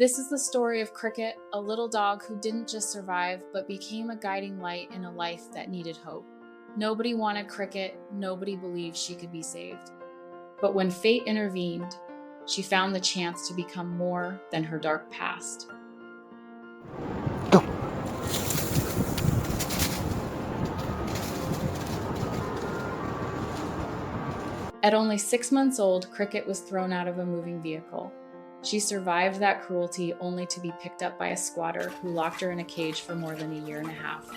This is the story of Cricket, a little dog who didn't just survive, but became a guiding light in a life that needed hope. Nobody wanted Cricket, nobody believed she could be saved. But when fate intervened, she found the chance to become more than her dark past. Go. At only 6 months old, Cricket was thrown out of a moving vehicle. She survived that cruelty only to be picked up by a squatter who locked her in a cage for more than a year and a half.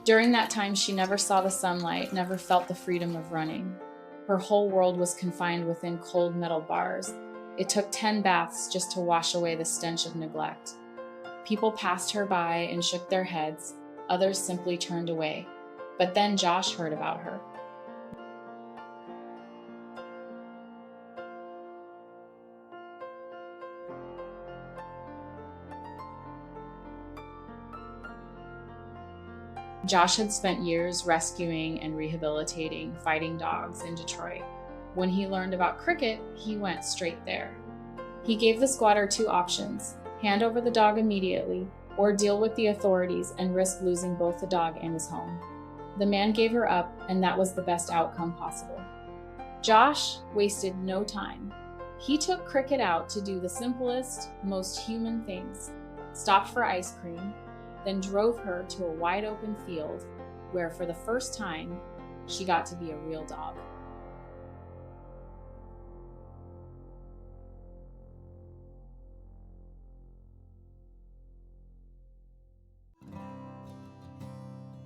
During that time, she never saw the sunlight, never felt the freedom of running. Her whole world was confined within cold metal bars. It took 10 baths just to wash away the stench of neglect. People passed her by and shook their heads. Others simply turned away. But then Josh heard about her. Josh had spent years rescuing and rehabilitating fighting dogs in Detroit. When he learned about Cricket, he went straight there. He gave the squatter 2 options: hand over the dog immediately, or deal with the authorities and risk losing both the dog and his home. The man gave her up, and that was the best outcome possible. Josh wasted no time. He took Cricket out to do the simplest, most human things: stopped for ice cream, then drove her to a wide open field where, for the first time, she got to be a real dog.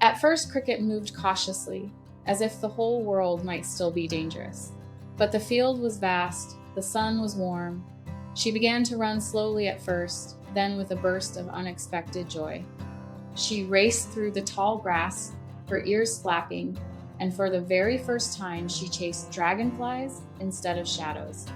At first, Cricket moved cautiously, as if the whole world might still be dangerous. But the field was vast, the sun was warm. She began to run slowly at first, then with a burst of unexpected joy. She raced through the tall grass, her ears flapping, and for the very first time she chased dragonflies instead of shadows.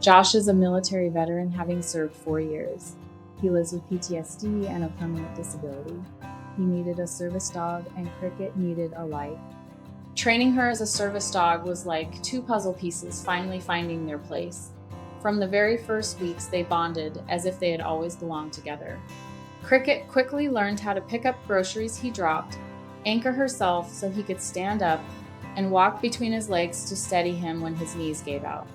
Josh is a military veteran, having served 4 years. He lives with PTSD and a permanent disability. He needed a service dog, and Cricket needed a life. Training her as a service dog was like 2 puzzle pieces finally finding their place. From the very first weeks, they bonded as if they had always belonged together. Cricket quickly learned how to pick up groceries he dropped, anchor herself so he could stand up, and walk between his legs to steady him when his knees gave out.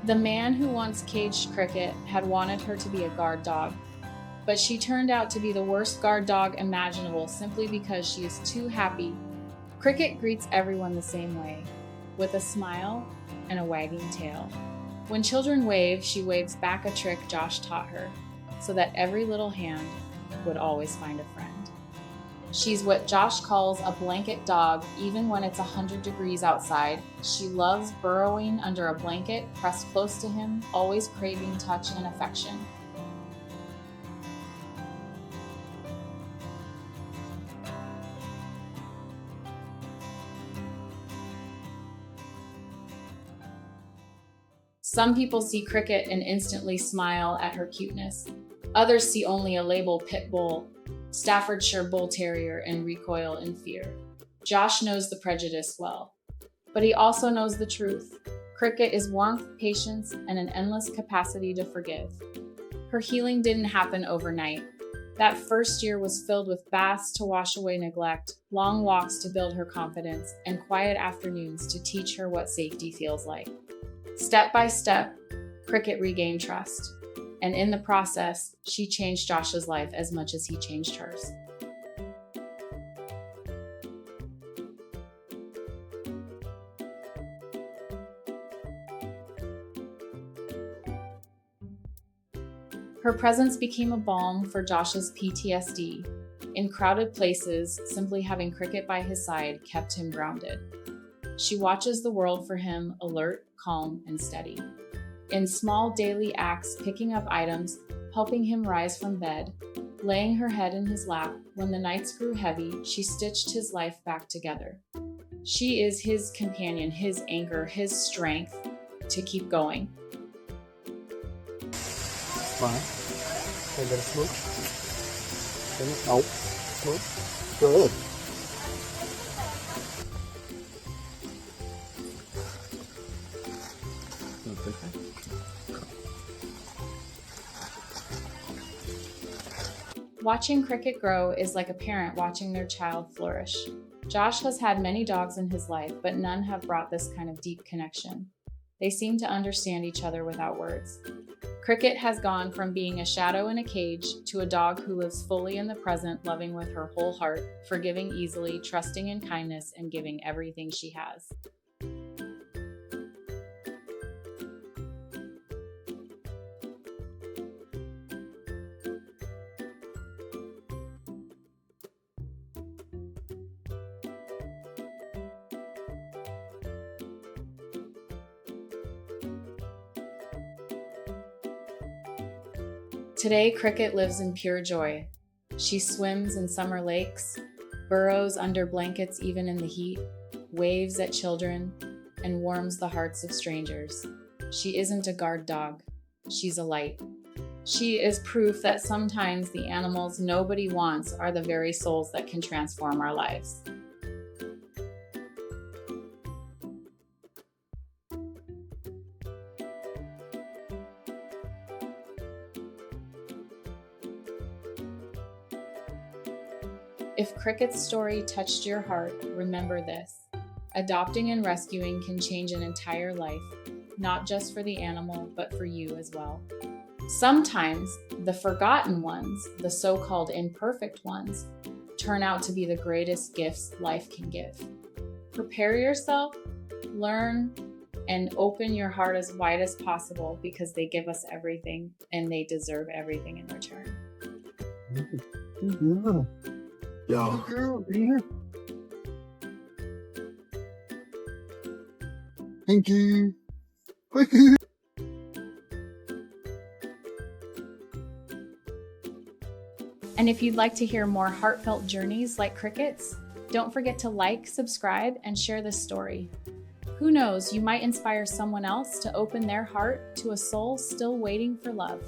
The man who once caged Cricket had wanted her to be a guard dog, but she turned out to be the worst guard dog imaginable simply because she is too happy. Cricket greets everyone the same way, with a smile and a wagging tail. When children wave, she waves back a trick Josh taught her, so that every little hand would always find a friend. She's what Josh calls a blanket dog, even when it's 100 degrees outside. She loves burrowing under a blanket, pressed close to him, always craving touch and affection. Some people see Cricket and instantly smile at her cuteness. Others see only a label pit bull, Staffordshire Bull Terrier, and recoil in fear. Josh knows the prejudice well, but he also knows the truth. Cricket is warmth, patience, and an endless capacity to forgive. Her healing didn't happen overnight. That first year was filled with baths to wash away neglect, long walks to build her confidence, and quiet afternoons to teach her what safety feels like. Step by step, Cricket regained trust. And in the process, she changed Josh's life as much as he changed hers. Her presence became a balm for Josh's PTSD. In crowded places, simply having Cricket by his side kept him grounded. She watches the world for him, alert, calm, and steady. In small daily acts, picking up items, helping him rise from bed, laying her head in his lap. When the nights grew heavy, she stitched his life back together. She is his companion, his anchor, his strength to keep going. Fine. I got a smoke. No. Smoke. Good. Watching Cricket grow is like a parent watching their child flourish. Josh has had many dogs in his life, but none have brought this kind of deep connection. They seem to understand each other without words. Cricket has gone from being a shadow in a cage to a dog who lives fully in the present, loving with her whole heart, forgiving easily, trusting in kindness, and giving everything she has. Today, Cricket lives in pure joy. She swims in summer lakes, burrows under blankets even in the heat, waves at children, and warms the hearts of strangers. She isn't a guard dog. She's a light. She is proof that sometimes the animals nobody wants are the very souls that can transform our lives. If Cricket's story touched your heart, remember this. Adopting and rescuing can change an entire life, not just for the animal, but for you as well. Sometimes the forgotten ones, the so-called imperfect ones, turn out to be the greatest gifts life can give. Prepare yourself, learn, and open your heart as wide as possible because they give us everything and they deserve everything in return. Yeah. Thank you. And if you'd like to hear more heartfelt journeys like Cricket's, don't forget to like, subscribe, and share this story. Who knows, you might inspire someone else to open their heart to a soul still waiting for love.